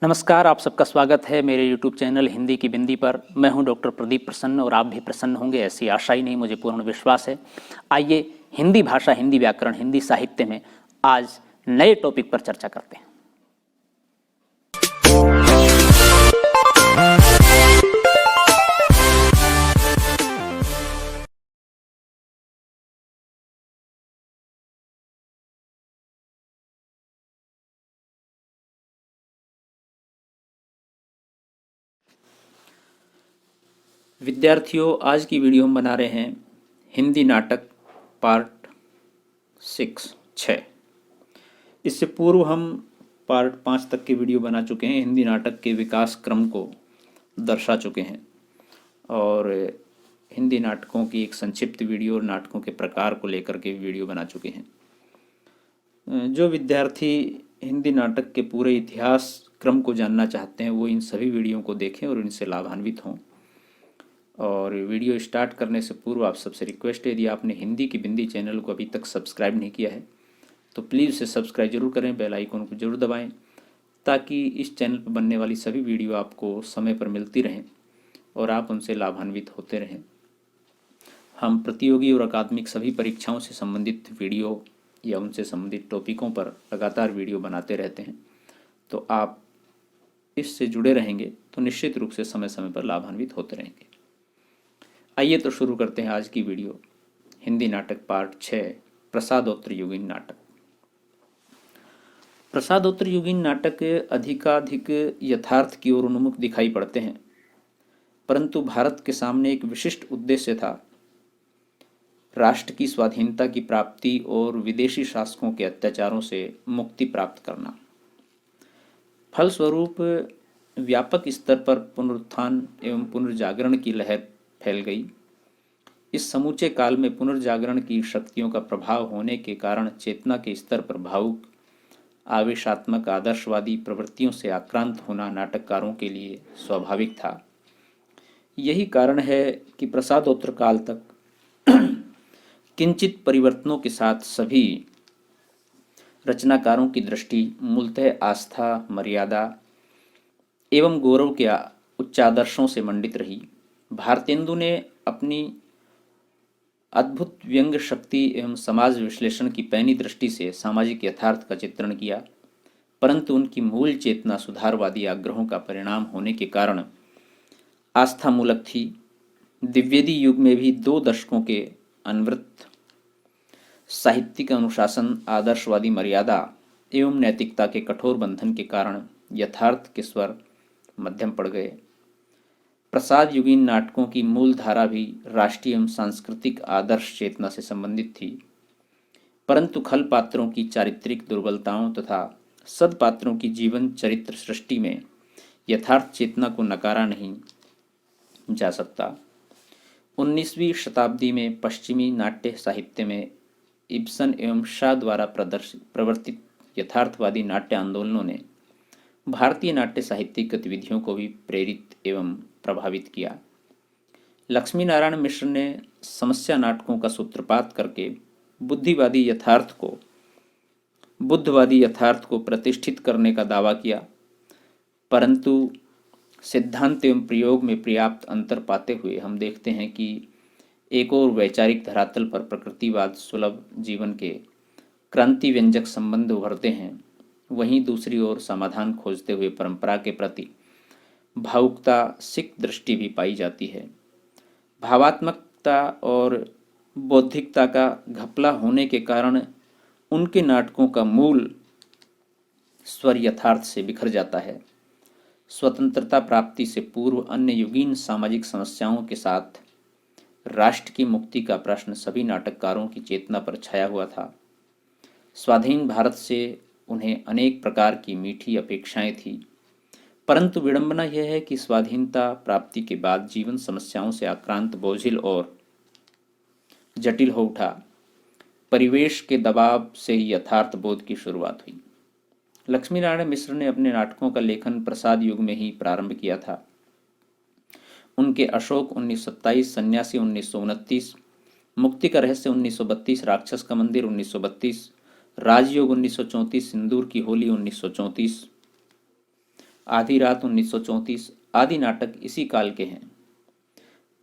नमस्कार, आप सबका स्वागत है मेरे यूट्यूब चैनल हिंदी की बिंदी पर। मैं हूं डॉक्टर प्रदीप प्रसन्न और आप भी प्रसन्न होंगे, ऐसी आशा ही नहीं, मुझे पूर्ण विश्वास है। आइए हिंदी भाषा, हिंदी व्याकरण, हिंदी साहित्य में आज नए टॉपिक पर चर्चा करते हैं। विद्यार्थियों, आज की वीडियो हम बना रहे हैं हिंदी नाटक पार्ट 6। इससे पूर्व हम पार्ट 5 तक के वीडियो बना चुके हैं, हिंदी नाटक के विकास क्रम को दर्शा चुके हैं और हिंदी नाटकों की एक संक्षिप्त वीडियो और नाटकों के प्रकार को लेकर के वीडियो बना चुके हैं। जो विद्यार्थी हिंदी नाटक के पूरे इतिहास क्रम को जानना चाहते हैं वो इन सभी वीडियो को देखें और इनसे लाभान्वित हों। और वीडियो स्टार्ट करने से पूर्व आप सबसे रिक्वेस्ट है, यदि आपने हिंदी की बिंदी चैनल को अभी तक सब्सक्राइब नहीं किया है तो प्लीज़ इसे सब्सक्राइब जरूर करें, बेल आइकन को जरूर दबाएं ताकि इस चैनल पर बनने वाली सभी वीडियो आपको समय पर मिलती रहें और आप उनसे लाभान्वित होते रहें। हम प्रतियोगी और अकादमिक सभी परीक्षाओं से संबंधित वीडियो या उनसे संबंधित टॉपिकों पर लगातार वीडियो बनाते रहते हैं, तो आप इससे जुड़े रहेंगे तो निश्चित रूप से समय समय पर लाभान्वित होते रहेंगे। आइए तो शुरू करते हैं आज की वीडियो। हिंदी नाटक पार्ट 6, प्रसादोत्तर युगीन नाटक। प्रसादोत्तर युगीन नाटक अधिकाधिक यथार्थ की ओर उन्मुख दिखाई पड़ते हैं, परंतु भारत के सामने एक विशिष्ट उद्देश्य था, राष्ट्र की स्वाधीनता की प्राप्ति और विदेशी शासकों के अत्याचारों से मुक्ति प्राप्त करना। फलस्वरूप व्यापक स्तर पर पुनरुत्थान एवं पुनर्जागरण की लहर फैल गई। इस समूचे काल में पुनर्जागरण की शक्तियों का प्रभाव होने के कारण चेतना के स्तर पर भावुक, आवेशात्मक, आदर्शवादी प्रवृत्तियों से आक्रांत होना नाटककारों के लिए स्वाभाविक था। यही कारण है कि प्रसादोत्तर काल तक किंचित परिवर्तनों के साथ सभी रचनाकारों की दृष्टि मूलतः आस्था, मर्यादा एवं गौरव के उच्चादर्शों से मंडित रही। भारतेंदु ने अपनी अद्भुत व्यंग शक्ति एवं समाज विश्लेषण की पैनी दृष्टि से सामाजिक यथार्थ का चित्रण किया, परंतु उनकी मूल चेतना सुधारवादी आग्रहों का परिणाम होने के कारण आस्थामूलक थी। द्विवेदी युग में भी 2 दशकों के अनवरत साहित्यिक अनुशासन, आदर्शवादी मर्यादा एवं नैतिकता के कठोर बंधन के कारण यथार्थ के स्वर मध्यम पड़ गए। प्रसाद युगीन नाटकों की मूल धारा भी राष्ट्रीय एवं सांस्कृतिक आदर्श चेतना से संबंधित थी, परंतु खल पात्रों की चारित्रिक दुर्बलताओं तथा सद पात्रों की जीवन चरित्र सृष्टि में यथार्थ चेतना को नकारा नहीं जा सकता। 19वीं शताब्दी में पश्चिमी नाट्य साहित्य में इब्सन एवं शाह द्वारा प्रवर्तित यथार्थवादी नाट्य आंदोलनों ने भारतीय नाट्य साहित्यिक गतिविधियों को भी प्रेरित एवं प्रभावित किया। लक्ष्मी नारायण मिश्र ने समस्या नाटकों का सूत्रपात करके बुद्धवादी यथार्थ को प्रतिष्ठित करने का दावा किया, परंतु सिद्धांत एवं प्रयोग में पर्याप्त अंतर पाते हुए हम देखते हैं कि एक और वैचारिक धरातल पर प्रकृतिवाद सुलभ जीवन के क्रांति व्यंजक संबंध उभरते हैं, वहीं दूसरी ओर समाधान खोजते हुए परंपरा के प्रति भावुकता, सिख दृष्टि भी पाई जाती है। भावात्मकता और बौद्धिकता का घपला होने के कारण उनके नाटकों का मूल स्वर यथार्थ से बिखर जाता है। स्वतंत्रता प्राप्ति से पूर्व अन्य युगीन सामाजिक समस्याओं के साथ राष्ट्र की मुक्ति का प्रश्न सभी नाटककारों की चेतना पर छाया हुआ था। स्वाधीन भारत से उन्हें अनेक प्रकार की मीठी अपेक्षाएं थी, परंतु विडंबना यह है कि स्वाधीनता प्राप्ति के बाद जीवन समस्याओं से आक्रांत, बोझिल और जटिल हो उठा। परिवेश के दबाव से ही यथार्थ बोध की शुरुआत हुई। लक्ष्मी नारायण मिश्र ने अपने नाटकों का लेखन प्रसाद युग में ही प्रारंभ किया था। उनके अशोक 1927, सन्यासी 1929, मुक्ति का रहस्य 1932, राक्षस का मंदिर 1932, राजयोग 1934, सिंदूर की होली 1934, आधी रात 1934 आदि नाटक इसी काल के हैं।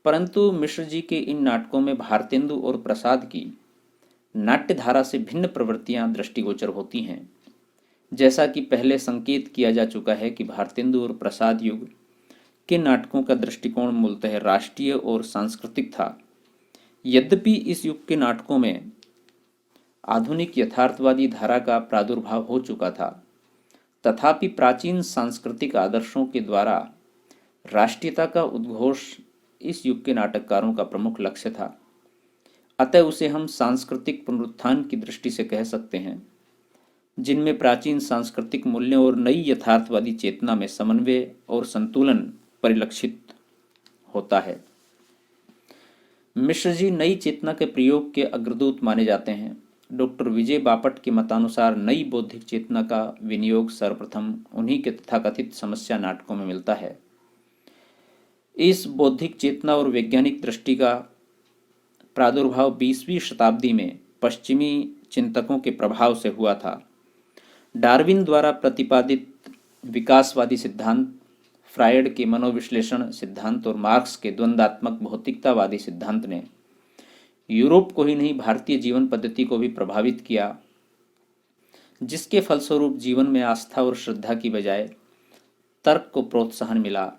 परंतु मिश्र जी के इन नाटकों में भारतेंदु और प्रसाद की नाट्य धारा से भिन्न प्रवृत्तियां दृष्टिगोचर होती हैं। जैसा कि पहले संकेत किया जा चुका है कि भारतेंदु और प्रसाद युग के नाटकों का दृष्टिकोण मूलतः राष्ट्रीय और सांस्कृतिक था। यद्यपि इस युग के नाटकों में आधुनिक यथार्थवादी धारा का प्रादुर्भाव हो चुका था, तथापि प्राचीन सांस्कृतिक आदर्शों के द्वारा राष्ट्रीयता का उद्घोष इस युग के नाटककारों का प्रमुख लक्ष्य था। अतः उसे हम सांस्कृतिक पुनरुत्थान की दृष्टि से कह सकते हैं, जिनमें प्राचीन सांस्कृतिक मूल्यों और नई यथार्थवादी चेतना में समन्वय और संतुलन परिलक्षित होता है। मिश्र जी नई चेतना के प्रयोग के अग्रदूत माने जाते हैं। डॉक्टर विजय बापट के मतानुसार नई बौद्धिक चेतना का विनियोग सर्वप्रथम उन्हीं के तथाकथित समस्या नाटकों में मिलता है। इस बौद्धिक चेतना और वैज्ञानिक दृष्टि का प्रादुर्भाव 20वीं शताब्दी में पश्चिमी चिंतकों के प्रभाव से हुआ था। डार्विन द्वारा प्रतिपादित विकासवादी सिद्धांत, फ्रायड के मनोविश्लेषण सिद्धांत और मार्क्स के द्वंद्वात्मक भौतिकतावादी सिद्धांत ने यूरोप को ही नहीं भारतीय जीवन पद्धति को भी प्रभावित किया, जिसके फलस्वरूप जीवन में आस्था और श्रद्धा की बजाय तर्क को प्रोत्साहन मिला।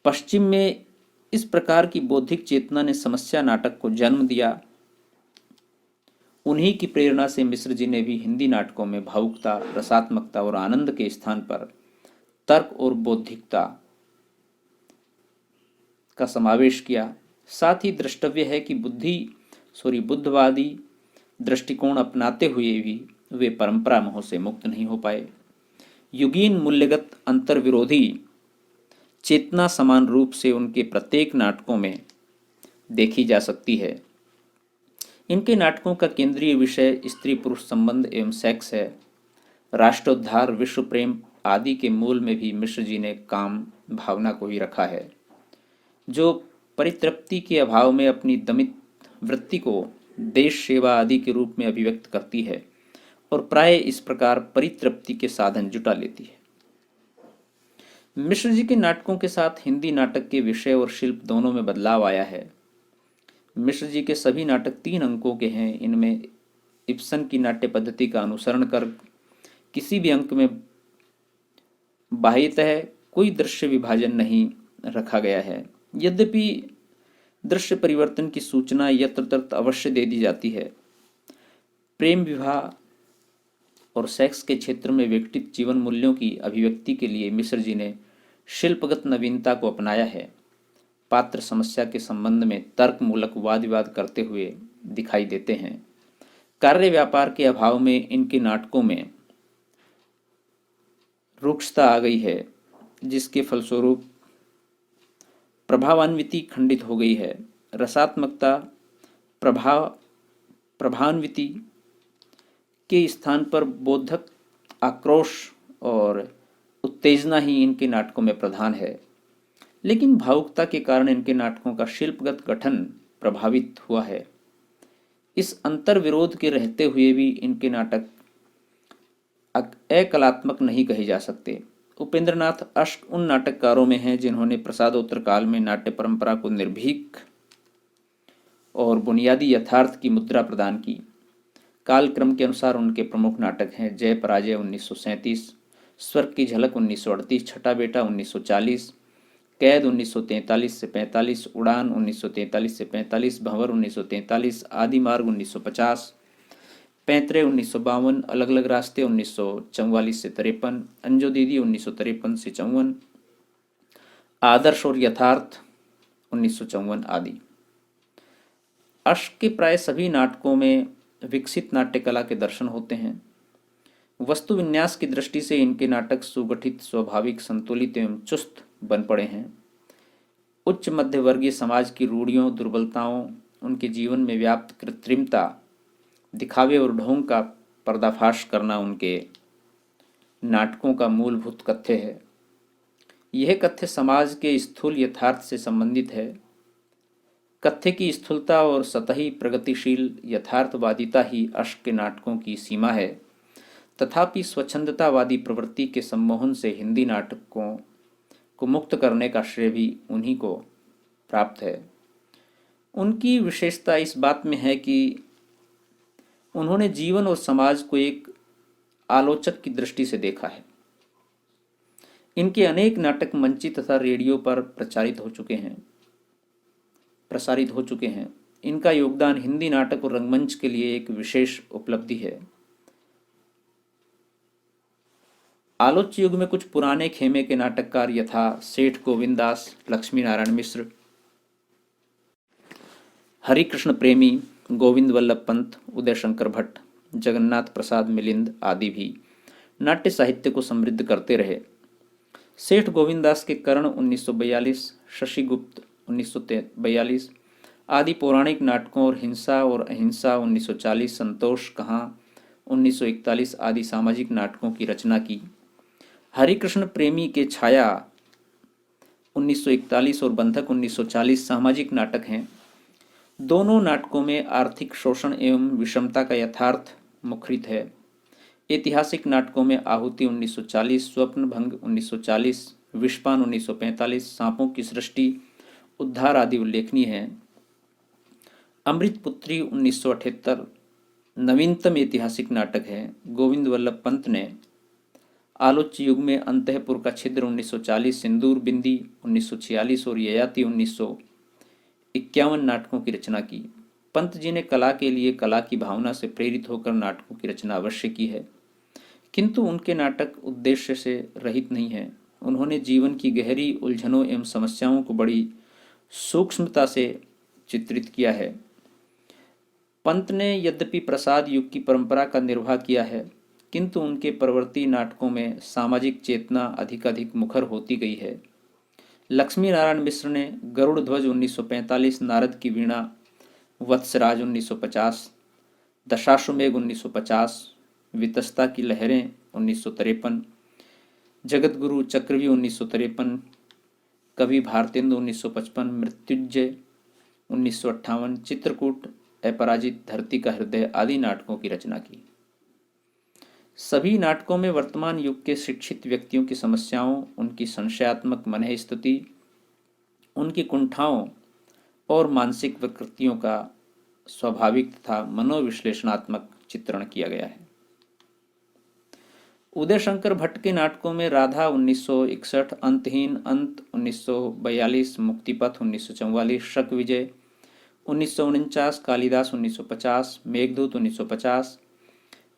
पश्चिम में इस प्रकार की बौद्धिक चेतना ने समस्या नाटक को जन्म दिया। उन्हीं की प्रेरणा से मिश्र जी ने भी हिंदी नाटकों में भावुकता, रसात्मकता और आनंद के स्थान पर तर्क और बौद्धिकता का समावेश किया। साथ ही द्रष्टव्य है कि बुद्धवादी दृष्टिकोण अपनाते हुए भी वे परंपरा मोह से मुक्त नहीं हो पाए। युगीन मूल्यगत अंतर्विरोधी चेतना समान रूप से उनके प्रत्येक नाटकों में देखी जा सकती है। इनके नाटकों का केंद्रीय विषय स्त्री पुरुष संबंध एवं सेक्स है। राष्ट्रोद्धार, विश्व प्रेम आदि के मूल में भी मिश्र जी ने काम भावना को ही रखा है, जो परितृप्ति के अभाव में अपनी दमित वृत्ति को देश सेवा आदि के रूप में अभिव्यक्त करती है और प्राय इस प्रकार परितृप्ति के साधन जुटा लेती है। मिश्र जी के नाटकों के साथ हिंदी नाटक के विषय और शिल्प दोनों में बदलाव आया है। मिश्र जी के सभी नाटक 3 अंकों के हैं। इनमें इब्सन की नाट्य पद्धति का अनुसरण कर किसी भी अंक में बाह्यतः कोई दृश्य विभाजन नहीं रखा गया है। यद्यपि दृश्य परिवर्तन की सूचना यत्र तत्र अवश्य दे दी जाती है। प्रेम, विवाह और सेक्स के क्षेत्र में व्यक्तिगत जीवन मूल्यों की अभिव्यक्ति के लिए मिश्र जी ने शिल्पगत नवीनता को अपनाया है। पात्र समस्या के संबंध में तर्क मूलक वाद विवाद करते हुए दिखाई देते हैं। कार्य व्यापार के अभाव में इनके नाटकों में रुक्षता आ गई है, जिसके फलस्वरूप प्रभावान्विति खंडित हो गई है। रसात्मकता प्रभावान्विति के स्थान पर बोधक आक्रोश और उत्तेजना ही इनके नाटकों में प्रधान है। लेकिन भावुकता के कारण इनके नाटकों का शिल्पगत गठन प्रभावित हुआ है। इस अंतर विरोध के रहते हुए भी इनके नाटक अकलात्मक नहीं कहे जा सकते। उपेंद्रनाथ अश्क उन नाटककारों में हैं जिन्होंने प्रसादोत्तर काल में नाट्य परंपरा को निर्भीक और बुनियादी यथार्थ की मुद्रा प्रदान की। कालक्रम के अनुसार उनके प्रमुख नाटक हैं जय पराजय 1937, स्वर्ग की झलक 1938, छठा बेटा 1940, कैद 1943 से 45, उड़ान 1943 से 45, भंवर 1943, आदि मार्ग 1950, पैंतरे 1952, अलग अलग रास्ते 1944 से 53, अंजो दीदी 1953 से 54, आदर्श और यथार्थ 1954 आदि। अश्क के प्राय सभी नाटकों में विकसित नाट्य कला के दर्शन होते हैं। वस्तु विन्यास की दृष्टि से इनके नाटक सुगठित, स्वाभाविक, संतुलित एवं चुस्त बन पड़े हैं। उच्च मध्य वर्गीय समाज की रूढ़ियों, दुर्बलताओं, उनके जीवन में व्याप्त कृत्रिमता, दिखावे और ढोंग का पर्दाफाश करना उनके नाटकों का मूलभूत कथ्य है। यह कथ्य समाज के स्थूल यथार्थ से संबंधित है। कथ्य की स्थूलता और सतही प्रगतिशील यथार्थवादिता ही अश्क के नाटकों की सीमा है तथापि स्वच्छंदतावादी प्रवृत्ति के सम्मोहन से हिंदी नाटकों को मुक्त करने का श्रेय भी उन्हीं को प्राप्त है। उनकी विशेषता इस बात में है कि उन्होंने जीवन और समाज को एक आलोचक की दृष्टि से देखा है। इनके अनेक नाटक मंची तथा रेडियो पर प्रसारित हो चुके हैं। इनका योगदान हिंदी नाटक और रंगमंच के लिए एक विशेष उपलब्धि है। आलोच्य युग में कुछ पुराने खेमे के नाटककार यथा सेठ गोविंददास, लक्ष्मी नारायण मिश्र, हरिकृष्ण प्रेमी, गोविंद वल्लभ पंत, उदय शंकर भट्ट, जगन्नाथ प्रसाद मिलिंद आदि भी नाट्य साहित्य को समृद्ध करते रहे। सेठ गोविंददास के कर्ण 1942, शशिगुप्त 1942 आदि पौराणिक नाटकों और हिंसा और अहिंसा 1940, संतोष कहाँ 1941 आदि सामाजिक नाटकों की रचना की। हरिकृष्ण प्रेमी के छाया 1941 और बंधक 1940 सामाजिक नाटक हैं। दोनों नाटकों में आर्थिक शोषण एवं विषमता का यथार्थ मुखरित है। ऐतिहासिक नाटकों में आहुति 1940, स्वप्न भंग 1940, विषपान 1945, सांपों की सृष्टि, उद्धार आदि उल्लेखनीय हैं। अमृतपुत्री 1978 नवीनतम ऐतिहासिक नाटक है। गोविंद वल्लभ पंत ने आलोच्य युग में अंतःपुर का छिद्र 1940, सिंदूर बिंदी 1946 और ययाति 1951 नाटकों की रचना की। पंत जी ने कला के लिए कला की भावना से प्रेरित होकर नाटकों की रचना अवश्य की है, किंतु उनके नाटक उद्देश्य से रहित नहीं हैं। उन्होंने जीवन की गहरी उलझनों एवं समस्याओं को बड़ी सूक्ष्मता से चित्रित किया है। पंत ने यद्यपि प्रसाद युग की परंपरा का निर्वाह किया है, किंतु उनके प्रवृत्ति नाटकों में सामाजिक चेतना अधिकाधिक मुखर होती गई है। लक्ष्मी नारायण मिश्र ने गरुड़ ध्वज 1945, नारद की वीणा, वत्सराज 1950, दशाश्वमेघ 1950, वितस्ता की लहरें 1953, जगतगुरु चक्रव्यूह 1953, कवि भारतेंदु 1955, मृत्युंजय 1958, चित्रकूट, अपराजित, धरती का हृदय आदि नाटकों की रचना की। सभी नाटकों में वर्तमान युग के शिक्षित व्यक्तियों की समस्याओं, उनकी संशयात्मक मनः स्थिति, उनकी कुंठाओं और मानसिक विकृतियों का स्वाभाविक तथा मनोविश्लेषणात्मक चित्रण किया गया है। उदय शंकर भट्ट के नाटकों में राधा 1961, अंतहीन अंत 1942, मुक्तिपथ 1944, शक विजय 1949, कालिदास 1950, मेघदूत 1950,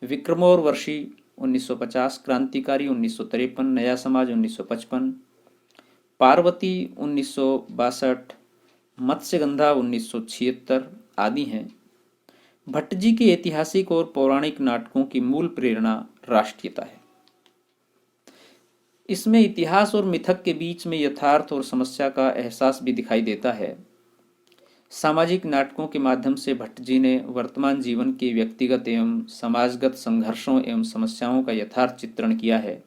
विक्रमोर्वशी 1950, क्रांतिकारी 1953, नया समाज 1955, पार्वती 1962, मत्स्यगंधा 1976 आदि हैं। भट्ट जी के ऐतिहासिक और पौराणिक नाटकों की मूल प्रेरणा राष्ट्रीयता है। इसमें इतिहास और मिथक के बीच में यथार्थ और समस्या का एहसास भी दिखाई देता है। सामाजिक नाटकों के माध्यम से भट्ट जी ने वर्तमान जीवन के व्यक्तिगत एवं समाजगत संघर्षों एवं समस्याओं का यथार्थ चित्रण किया है।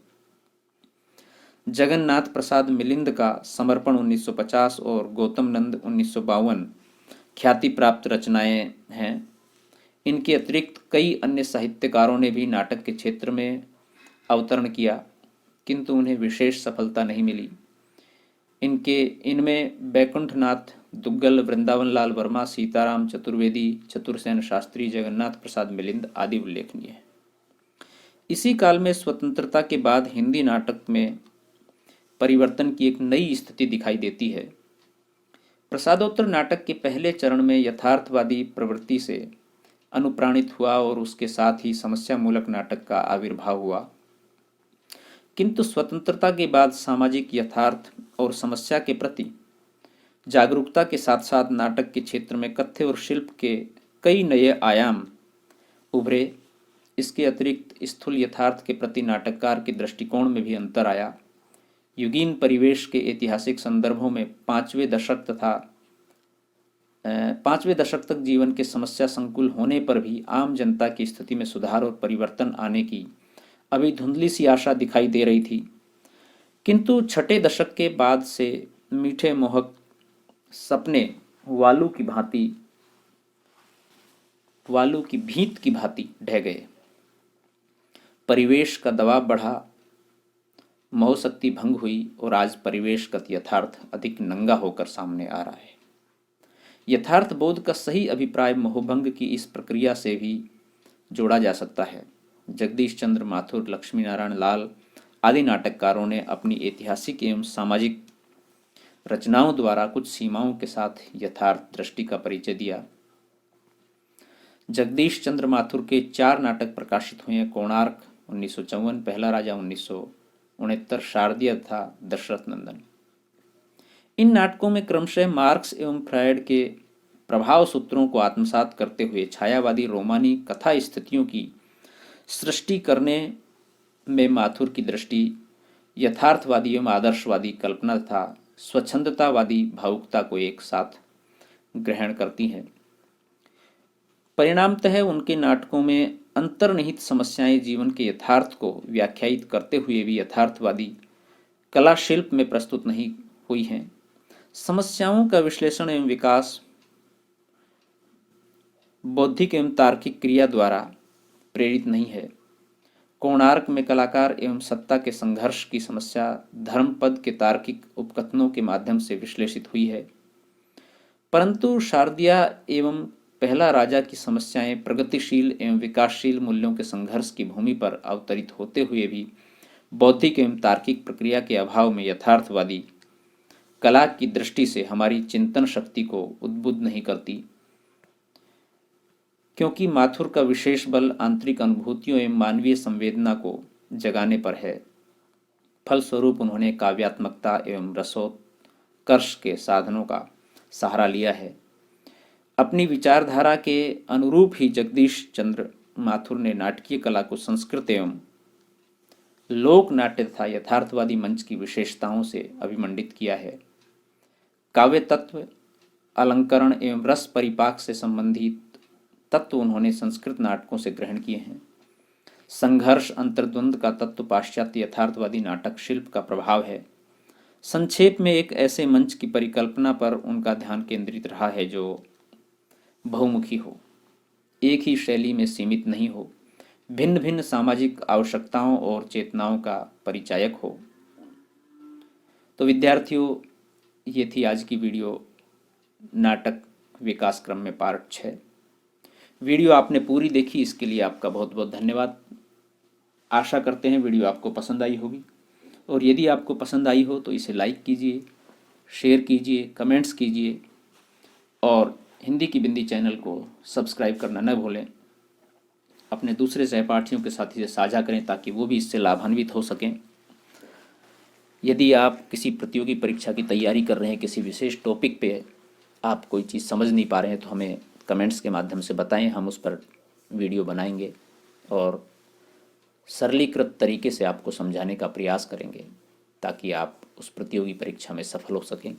जगन्नाथ प्रसाद मिलिंद का समर्पण 1950 और गौतम नंद 1952 ख्याति प्राप्त रचनाएं हैं। इनके अतिरिक्त कई अन्य साहित्यकारों ने भी नाटक के क्षेत्र में अवतरण किया, किंतु उन्हें विशेष सफलता नहीं मिली। इनमें बैकुंठनाथ दुग्गल, वृंदावन लाल वर्मा, सीताराम चतुर्वेदी, चतुरसेन शास्त्री, जगन्नाथ प्रसाद मिलिंद आदि उल्लेखनीय है। इसी काल में स्वतंत्रता के बाद हिंदी नाटक में परिवर्तन की एक नई स्थिति दिखाई देती है। प्रसादोत्तर नाटक के पहले चरण में यथार्थवादी प्रवृत्ति से अनुप्राणित हुआ और उसके साथ ही समस्या मूलक नाटक का आविर्भाव हुआ, किंतु स्वतंत्रता के बाद सामाजिक यथार्थ और समस्या के प्रति जागरूकता के साथ साथ नाटक के क्षेत्र में कथ्य और शिल्प के कई नए आयाम उभरे। इसके अतिरिक्त स्थूल यथार्थ के प्रति नाटककार के दृष्टिकोण में भी अंतर आया। युगीन परिवेश के ऐतिहासिक संदर्भों में पांचवें दशक तक जीवन के समस्या संकुल होने पर भी आम जनता की स्थिति में सुधार और परिवर्तन आने की अभी धुंधली सी आशा दिखाई दे रही थी, किंतु छठे दशक के बाद से मीठे मोहक सपने वालू की भीत की भांति ढह गए। परिवेश का दबाव बढ़ा, मोहशक्ति भंग हुई और आज परिवेशगत यथार्थ अधिक नंगा होकर सामने आ रहा है। यथार्थ बोध का सही अभिप्राय मोहभंग की इस प्रक्रिया से भी जोड़ा जा सकता है। जगदीश चंद्र माथुर, लक्ष्मी नारायण लाल आदि नाटककारों ने अपनी ऐतिहासिक एवं सामाजिक रचनाओं द्वारा कुछ सीमाओं के साथ यथार्थ दृष्टि का परिचय दिया। जगदीश चंद्र माथुर के 4 नाटक प्रकाशित हुए हैं। कोणार्क 1954, पहला राजा 1969, शारदीय तथा दशरथ नंदन। इन नाटकों में क्रमशः मार्क्स एवं फ्रायड के प्रभाव सूत्रों को आत्मसात करते हुए छायावादी रोमानी कथा स्थितियों की सृष्टि करने में माथुर की दृष्टि यथार्थवादी एवं आदर्शवादी कल्पना तथा स्वच्छंदतावादी भावुकता को एक साथ ग्रहण करती है। परिणामतः उनके नाटकों में अंतर्निहित समस्याएं जीवन के यथार्थ को व्याख्यायित करते हुए भी यथार्थवादी कला शिल्प में प्रस्तुत नहीं हुई हैं। समस्याओं का विश्लेषण एवं विकास बौद्धिक एवं तार्किक क्रिया द्वारा प्रेरित नहीं है। कोणार्क में कलाकार एवं सत्ता के संघर्ष की समस्या धर्मपद के तार्किक उपकथनों के माध्यम से विश्लेषित हुई है, परंतु शारदिया एवं पहला राजा की समस्याएं प्रगतिशील एवं विकासशील मूल्यों के संघर्ष की भूमि पर अवतरित होते हुए भी बौद्धिक एवं तार्किक प्रक्रिया के अभाव में यथार्थवादी कला की दृष्टि से हमारी चिंतन शक्ति को उद्बुद्ध नहीं करती, क्योंकि माथुर का विशेष बल आंतरिक अनुभूतियों एवं मानवीय संवेदना को जगाने पर है। फलस्वरूप उन्होंने काव्यात्मकता एवं रसोत्कर्ष के साधनों का सहारा लिया है। अपनी विचारधारा के अनुरूप ही जगदीश चंद्र माथुर ने नाटकीय कला को संस्कृत एवं लोक नाट्य तथा यथार्थवादी मंच की विशेषताओं से अभिमंडित किया है। काव्य तत्व, अलंकरण एवं रस परिपाक से संबंधित तत्व उन्होंने संस्कृत नाटकों से ग्रहण किए हैं। संघर्ष, अंतर्द्वंद का तत्व पाश्चात्य यथार्थवादी नाटक शिल्प का प्रभाव है। संक्षेप में एक ऐसे मंच की परिकल्पना पर उनका ध्यान केंद्रित रहा है जो बहुमुखी हो, एक ही शैली में सीमित नहीं हो, भिन्न भिन्न सामाजिक आवश्यकताओं और चेतनाओं का परिचायक हो। तो विद्यार्थियों, ये थी आज की वीडियो, नाटक विकास क्रम में पार्ट 6। वीडियो आपने पूरी देखी, इसके लिए आपका बहुत बहुत धन्यवाद। आशा करते हैं वीडियो आपको पसंद आई होगी, और यदि आपको पसंद आई हो तो इसे लाइक कीजिए, शेयर कीजिए, कमेंट्स कीजिए, और हिंदी की बिंदी चैनल को सब्सक्राइब करना न भूलें। अपने दूसरे सहपाठियों के साथ इसे साझा करें ताकि वो भी इससे लाभान्वित हो सकें। यदि आप किसी प्रतियोगी परीक्षा की तैयारी कर रहे हैं, किसी विशेष टॉपिक पे आप कोई चीज़ समझ नहीं पा रहे हैं, तो हमें कमेंट्स के माध्यम से बताएं, हम उस पर वीडियो बनाएंगे और सरलीकृत तरीके से आपको समझाने का प्रयास करेंगे ताकि आप उस प्रतियोगी परीक्षा में सफल हो सकें।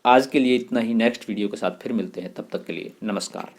आज के लिए इतना ही। नेक्स्ट वीडियो के साथ फिर मिलते हैं, तब तक के लिए नमस्कार।